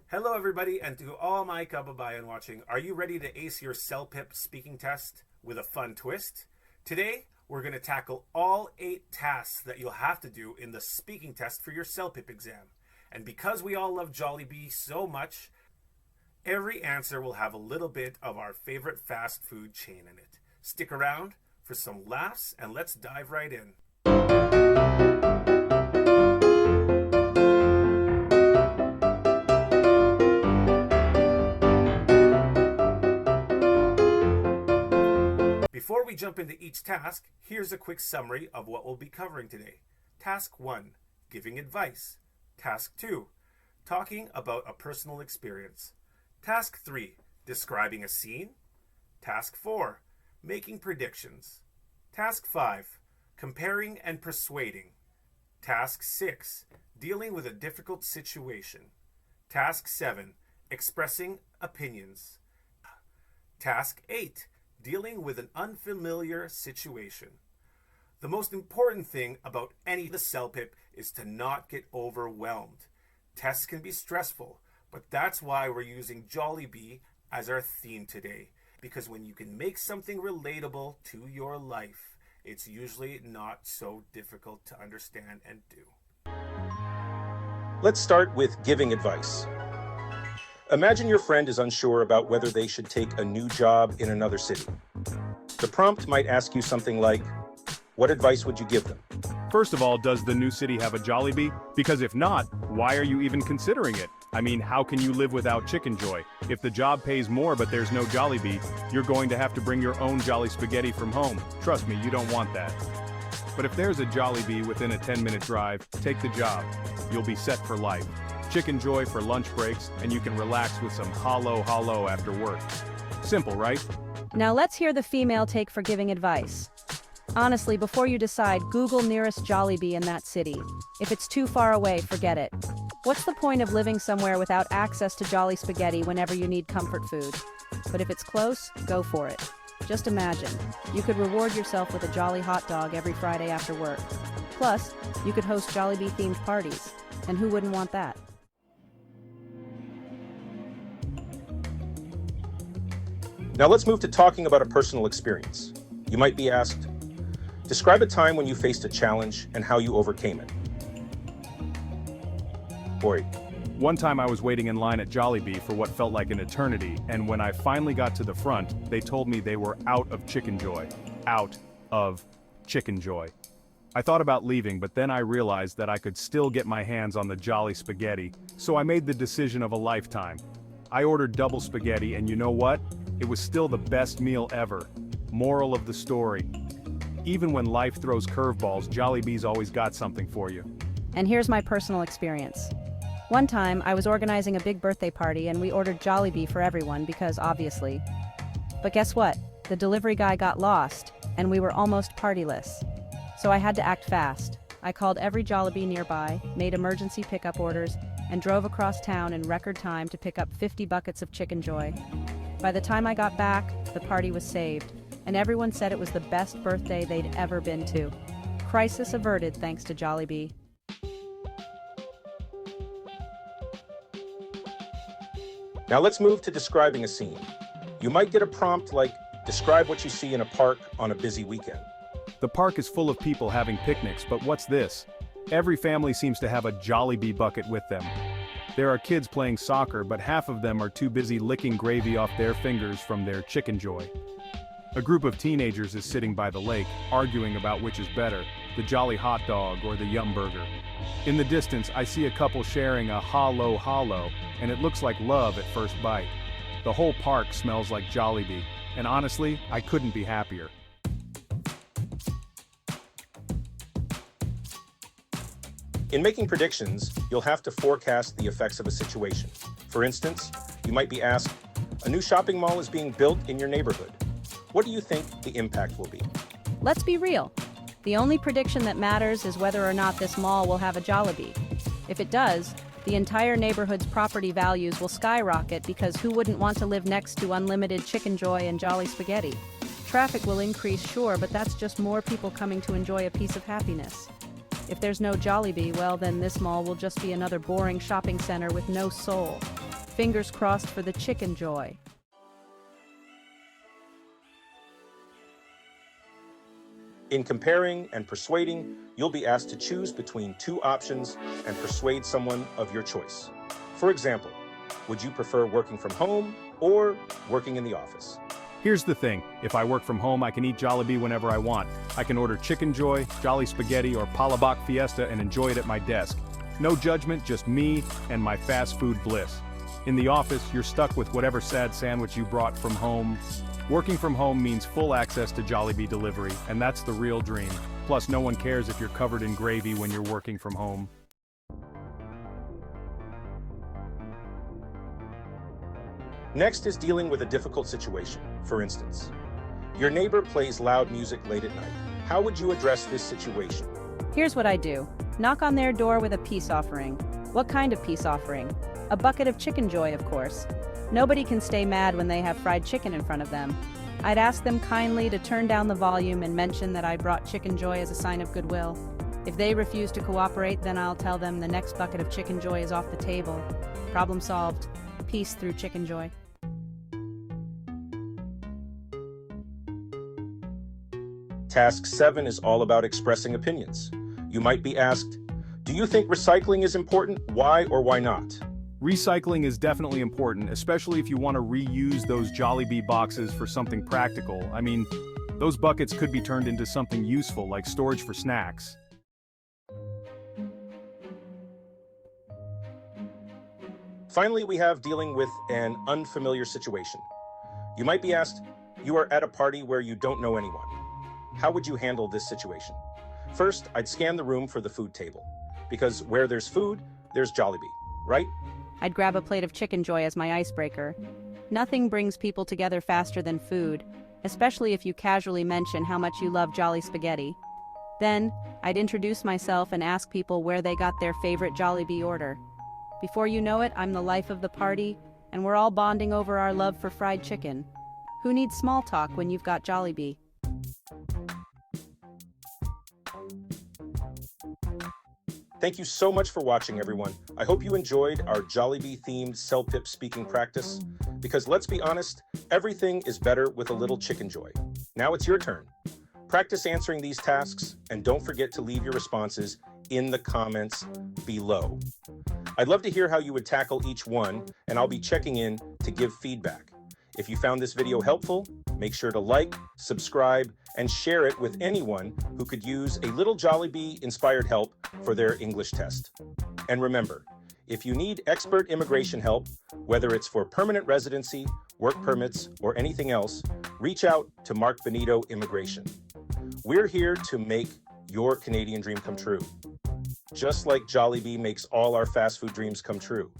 Hello, everybody, and to all my kababayan watching, are you ready to ace your CELPIP speaking test with a fun twist? Today, we're going to tackle all 8 tasks that you'll have to do in the speaking test for your CELPIP exam. And because we all love Jollibee so much, every answer will have a little bit of our favorite fast food chain in it. Stick around for some laughs, and let's dive right in. Before we jump into each task, here's a quick summary of what we'll be covering today. Task 1, giving advice. Task 2, talking about a personal experience. Task 3, describing a scene. Task 4, making predictions. Task 5, comparing and persuading. Task 6, dealing with a difficult situation. Task 7, expressing opinions. Task 8, dealing with an unfamiliar situation. The most important thing about any of the CELPIP is to not get overwhelmed. Tests can be stressful, but that's why we're using Jollibee as our theme today. Because when you can make something relatable to your life, it's usually not so difficult to understand and do. Let's start with giving advice. Imagine your friend is unsure about whether they should take a new job in another city. The prompt might ask you something like, what advice would you give them? First of all, does the new city have a Jollibee? Because if not, why are you even considering it? I mean, how can you live without Chickenjoy? If the job pays more but there's no Jollibee, you're going to have to bring your own Jolly spaghetti from home. Trust me, you don't want that. But if there's a Jollibee within a 10-minute drive, take the job. You'll be set for life. Chickenjoy for lunch breaks, and you can relax with some halo after work. Simple, right? Now let's hear the female take for giving advice. Honestly, before you decide, Google nearest Jollibee in that city. If it's too far away, forget it. What's the point of living somewhere without access to Jolly spaghetti whenever you need comfort food? But if it's close, go for it. Just imagine, you could reward yourself with a Jolly hot dog every Friday after work. Plus, you could host Jollibee-themed parties. And who wouldn't want that? Now let's move to talking about a personal experience. You might be asked, describe a time when you faced a challenge and how you overcame it. Boy. One time I was waiting in line at Jollibee for what felt like an eternity, and when I finally got to the front, they told me they were out of Chickenjoy. Out of Chickenjoy. I thought about leaving, but then I realized that I could still get my hands on the Jolly spaghetti, so I made the decision of a lifetime. I ordered double spaghetti, and you know what? It was still the best meal ever. Moral of the story. Even when life throws curveballs, Jollibee's always got something for you. And here's my personal experience. One time, I was organizing a big birthday party and we ordered Jollibee for everyone because obviously. But guess what? The delivery guy got lost, and we were almost partyless. So I had to act fast. I called every Jollibee nearby, made emergency pickup orders, and drove across town in record time to pick up 50 buckets of Chickenjoy. By the time I got back, the party was saved, and everyone said it was the best birthday they'd ever been to. Crisis averted thanks to Jollibee. Now let's move to describing a scene. You might get a prompt like, describe what you see in a park on a busy weekend. The park is full of people having picnics, but what's this? Every family seems to have a Jollibee bucket with them. There are kids playing soccer, but half of them are too busy licking gravy off their fingers from their Chickenjoy. A group of teenagers is sitting by the lake, arguing about which is better, the Jolly hot dog or the Yum burger. In the distance, I see a couple sharing a halo, and it looks like love at first bite. The whole park smells like Jollibee, and honestly, I couldn't be happier. In making predictions, you'll have to forecast the effects of a situation. For instance, you might be asked, a new shopping mall is being built in your neighborhood. What do you think the impact will be? Let's be real. The only prediction that matters is whether or not this mall will have a Jollibee. If it does, the entire neighborhood's property values will skyrocket because who wouldn't want to live next to unlimited Chickenjoy and Jolly spaghetti? Traffic will increase, sure, but that's just more people coming to enjoy a piece of happiness. If there's no Jollibee, well then this mall will just be another boring shopping center with no soul. Fingers crossed for the Chickenjoy. In comparing and persuading, you'll be asked to choose between two options and persuade someone of your choice. For example, would you prefer working from home or working in the office? Here's the thing, if I work from home, I can eat Jollibee whenever I want. I can order Chickenjoy, Jolly Spaghetti, or Palabok Fiesta and enjoy it at my desk. No judgment, just me and my fast food bliss. In the office, you're stuck with whatever sad sandwich you brought from home. Working from home means full access to Jollibee delivery, and that's the real dream. Plus, no one cares if you're covered in gravy when you're working from home. Next is dealing with a difficult situation. For instance, your neighbor plays loud music late at night. How would you address this situation? Here's what I do. Knock on their door with a peace offering. What kind of peace offering? A bucket of Chickenjoy, of course. Nobody can stay mad when they have fried chicken in front of them. I'd ask them kindly to turn down the volume and mention that I brought Chickenjoy as a sign of goodwill. If they refuse to cooperate, then I'll tell them the next bucket of Chickenjoy is off the table. Problem solved. Peace through Chickenjoy. Task 7 is all about expressing opinions. You might be asked, do you think recycling is important? Why or why not? Recycling is definitely important, especially if you want to reuse those Jollibee boxes for something practical. I mean, those buckets could be turned into something useful, like storage for snacks. Finally, we have dealing with an unfamiliar situation. You might be asked, you are at a party where you don't know anyone. How would you handle this situation? First, I'd scan the room for the food table, because where there's food, there's Jollibee, right? I'd grab a plate of Chickenjoy as my icebreaker. Nothing brings people together faster than food, especially if you casually mention how much you love Jolly Spaghetti. Then, I'd introduce myself and ask people where they got their favorite Jollibee order. Before you know it, I'm the life of the party, and we're all bonding over our love for fried chicken. Who needs small talk when you've got Jollibee? Thank you so much for watching, everyone. I hope you enjoyed our Jollibee-themed CELPIP speaking practice, because let's be honest, everything is better with a little Chickenjoy. Now it's your turn. Practice answering these tasks, and don't forget to leave your responses in the comments below. I'd love to hear how you would tackle each one, and I'll be checking in to give feedback. If you found this video helpful, make sure to like, subscribe, and share it with anyone who could use a little Jollibee-inspired help for their English test. And remember, if you need expert immigration help, whether it's for permanent residency, work permits, or anything else, reach out to Mark Benito Immigration. We're here to make your Canadian dream come true, just like Jollibee makes all our fast food dreams come true.